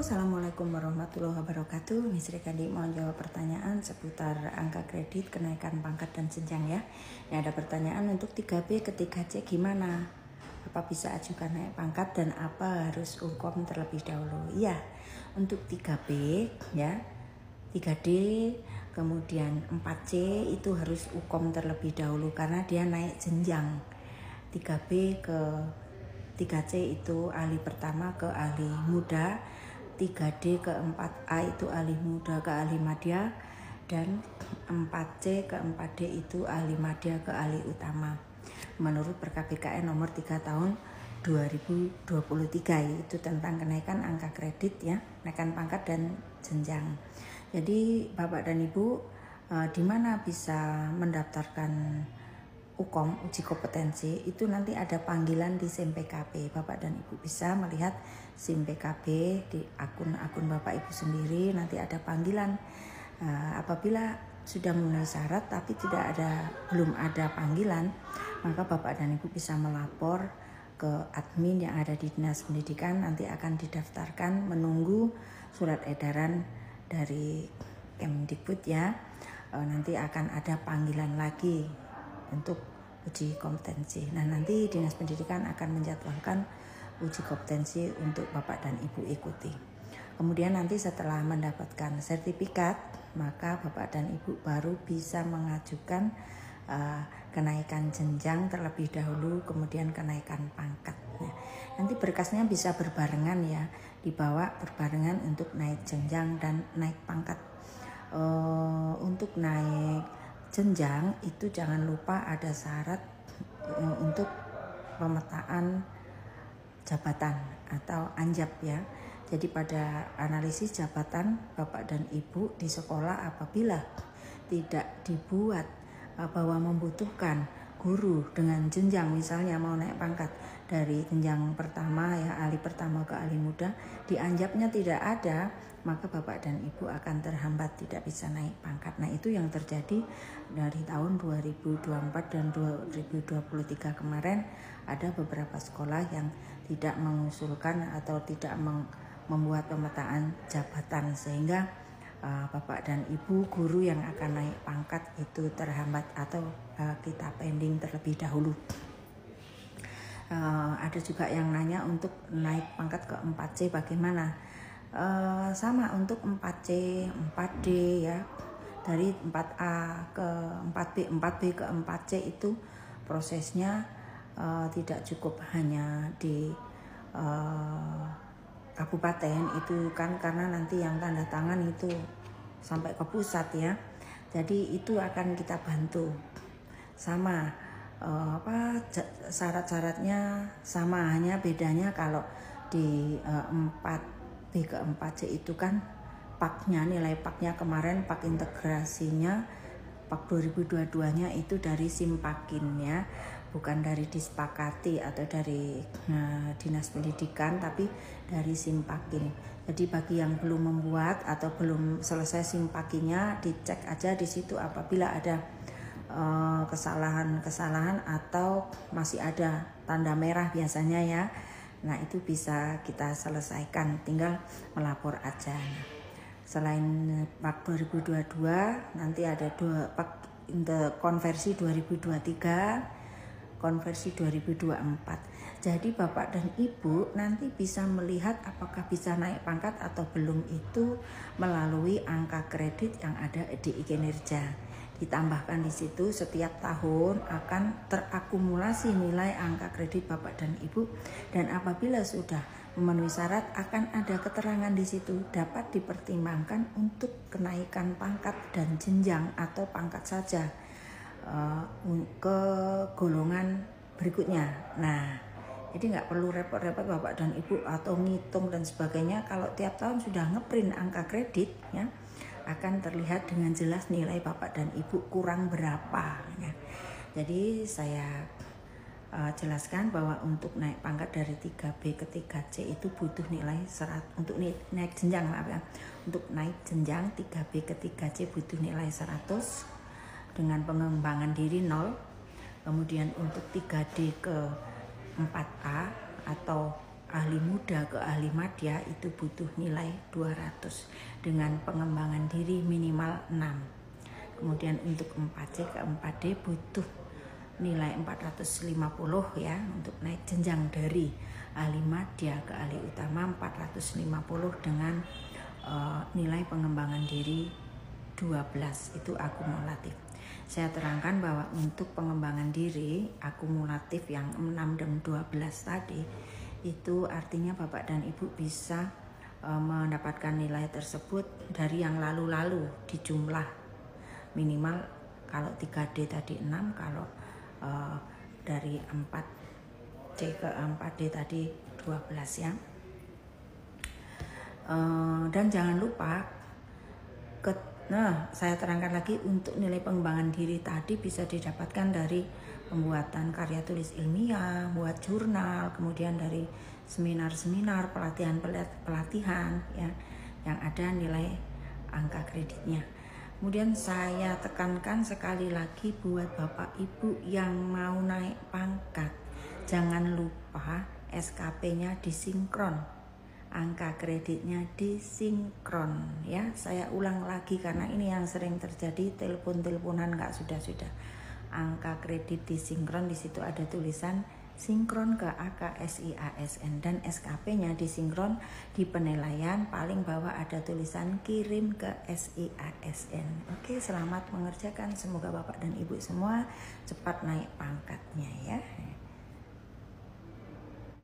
Assalamualaikum warahmatullahi wabarakatuh. Miss Rikandi mau jawab pertanyaan seputar angka kredit, kenaikan pangkat dan jenjang ya. Ini ada pertanyaan untuk 3B ke 3C gimana? Apa bisa ajukan naik pangkat dan apa harus hukum terlebih dahulu? Iya, untuk 3B ya, 3D kemudian 4C itu harus hukum terlebih dahulu karena dia naik jenjang. 3B ke 3C itu ahli pertama ke ahli muda, 3D ke 4A itu ahli muda ke ahli madya, dan 4C ke 4D itu ahli madya ke ahli utama. Menurut PKPKN nomor 3 tahun 2023 itu tentang kenaikan angka kredit ya, kenaikan pangkat dan jenjang. Jadi Bapak dan Ibu di mana bisa mendaftarkan UKOM, uji kompetensi, itu nanti ada panggilan di SIM PKB. Bapak dan Ibu bisa melihat SIM PKB di akun Bapak Ibu sendiri, nanti ada panggilan. Apabila sudah memenuhi syarat tapi belum ada panggilan, maka Bapak dan Ibu bisa melapor ke admin yang ada di Dinas Pendidikan, nanti akan didaftarkan menunggu surat edaran dari Kemdikbud ya. Nanti akan ada panggilan lagi untuk uji kompetensi. Nah, nanti Dinas Pendidikan akan menjadwalkan uji kompetensi untuk Bapak dan Ibu ikuti. Kemudian nanti setelah mendapatkan sertifikat, maka Bapak dan Ibu baru bisa mengajukan kenaikan jenjang terlebih dahulu, kemudian kenaikan pangkat. Nah, nanti berkasnya bisa berbarengan ya, dibawa berbarengan untuk naik jenjang dan naik pangkat. Untuk naik jenjang itu jangan lupa ada syarat untuk pemetaan jabatan atau anjab ya. Jadi pada analisis jabatan Bapak dan Ibu di sekolah apabila tidak dibuat bahwa membutuhkan guru dengan jenjang, misalnya mau naik pangkat dari jenjang pertama ya, ahli pertama ke ahli muda, di anjabnya tidak ada, maka Bapak dan Ibu akan terhambat tidak bisa naik pangkat. Nah, itu yang terjadi dari tahun 2024 dan 2023 kemarin. Ada beberapa sekolah yang tidak mengusulkan atau tidak membuat pemetaan jabatan, sehingga Bapak dan Ibu guru yang akan naik pangkat itu terhambat atau kita pending terlebih dahulu. Ada juga yang nanya untuk naik pangkat ke 4C bagaimana? Sama untuk 4C, 4D ya, dari 4A ke 4B, 4B ke 4C itu prosesnya tidak cukup hanya di kabupaten itu kan, karena nanti yang tanda tangan itu sampai ke pusat ya. Jadi itu akan kita bantu sama syarat-syaratnya sama, hanya bedanya kalau di 4B ke 4C itu kan paknya, nilai paknya kemarin pak integrasinya pak 2022-nya itu dari Simpakin ya, bukan dari disepakati atau dari Dinas Pendidikan, tapi dari Simpakin. Jadi bagi yang belum membuat atau belum selesai Simpakinya, dicek aja di situ apabila ada kesalahan atau masih ada tanda merah biasanya ya. Nah, itu bisa kita selesaikan, tinggal melapor aja. Selain pak 2022 nanti ada pak konversi 2023, konversi 2024. Jadi Bapak dan Ibu nanti bisa melihat apakah bisa naik pangkat atau belum itu melalui angka kredit yang ada di kinerja. Ditambahkan di situ setiap tahun akan terakumulasi nilai angka kredit Bapak dan Ibu, dan apabila sudah memenuhi syarat akan ada keterangan di situ dapat dipertimbangkan untuk kenaikan pangkat dan jenjang atau pangkat saja ke golongan berikutnya. Nah, jadi nggak perlu repot-repot Bapak dan Ibu atau ngitung dan sebagainya. Kalau tiap tahun sudah ngeprint angka kredit ya, akan terlihat dengan jelas nilai Bapak dan Ibu kurang berapa ya. Jadi saya jelaskan bahwa untuk naik pangkat dari 3B ke 3C itu butuh nilai 100, untuk naik jenjang maaf ya. Untuk naik jenjang 3B ke 3C butuh nilai 100 dengan pengembangan diri 0. Kemudian untuk 3D ke 4A atau ahli muda ke ahli madya itu butuh nilai 200 dengan pengembangan diri minimal 6. Kemudian untuk 4C ke 4D butuh nilai 450 ya, untuk naik jenjang dari ahli madya ke ahli utama 450 dengan nilai pengembangan diri 12 itu akumulatif. Saya terangkan bahwa untuk pengembangan diri akumulatif yang 6 dan 12 tadi itu artinya Bapak dan Ibu bisa mendapatkan nilai tersebut dari yang lalu-lalu di jumlah minimal. Kalau 3D tadi 6, kalau dari 4C ke 4D tadi 12 ya. Dan jangan lupa saya terangkan lagi, untuk nilai pengembangan diri tadi bisa didapatkan dari pembuatan karya tulis ilmiah, buat jurnal, kemudian dari seminar-seminar, pelatihan ya, yang ada nilai angka kreditnya. Kemudian saya tekankan sekali lagi buat Bapak Ibu yang mau naik pangkat, jangan lupa SKP-nya disinkron, angka kreditnya disinkron ya. Saya ulang lagi karena ini yang sering terjadi, telepon-teleponan nggak sudah. Angka kredit disinkron, di situ ada tulisan sinkron ke AKSI-ASN, dan SKP-nya disinkron. Di penilaian paling bawah ada tulisan kirim ke SI-ASN. Oke, selamat mengerjakan. Semoga Bapak dan Ibu semua cepat naik pangkatnya ya.